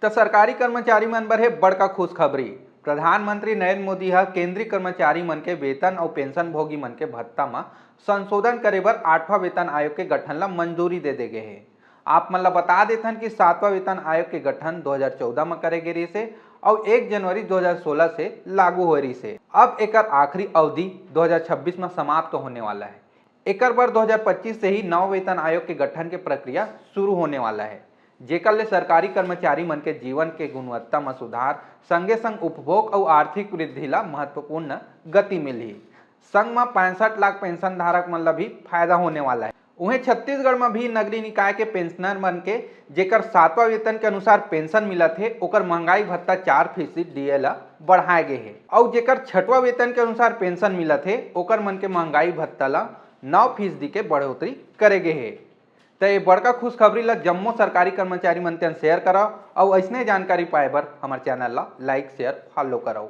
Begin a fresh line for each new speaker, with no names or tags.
तो सरकारी कर्मचारी मन बर है बड़का खुशखबरी। प्रधानमंत्री नरेंद्र मोदी ह केंद्रीय कर्मचारी मन के वेतन और पेंशन भोगी मन के भत्ता में संशोधन करे बर 8वां वेतन आयोग के गठन ला मंजूरी दे देगे है। आप मन ला बता देथन कि 7वां वेतन आयोग के गठन 2014 में करे गे रहिसे और 1 जनवरी 2016 से लागू हो रही से। अब एकर आखिरी अवधि 2026 में समाप्त होने वाला है। एकर बर 2025 से ही नव वेतन आयोग के गठन के प्रक्रिया शुरू होने वाला है, जेकर ले सरकारी कर्मचारी मन के जीवन के गुणवत्ता में सुधार संगे संग उपभोग और आर्थिक वृद्धि ला महत्वपूर्ण गति मिली। संग में 65 लाख पेंशन धारक मन ला भी फायदा होने वाला है। उन्हें छत्तीसगढ़ में भी नगरीय निकाय के पेंशनर मन के जेकर 7वां वेतन के अनुसार पेंशन मिलत है ओकर महंगाई भत्ता 4% दिए ला बढ़ाए गए है और जेकर 6वां वेतन के अनुसार पेंशन मिलत है ओकर मन के महंगाई भत्ता ला 9% के बढ़ोतरी करे गए है। तो ये बड़का खुशखबरी ला जम्मो सरकारी कर्मचारी मन शेयर कराओ और ऐसने जानकारी पाए बर हमारे चैनल ला लाइक शेयर फॉलो कराओ।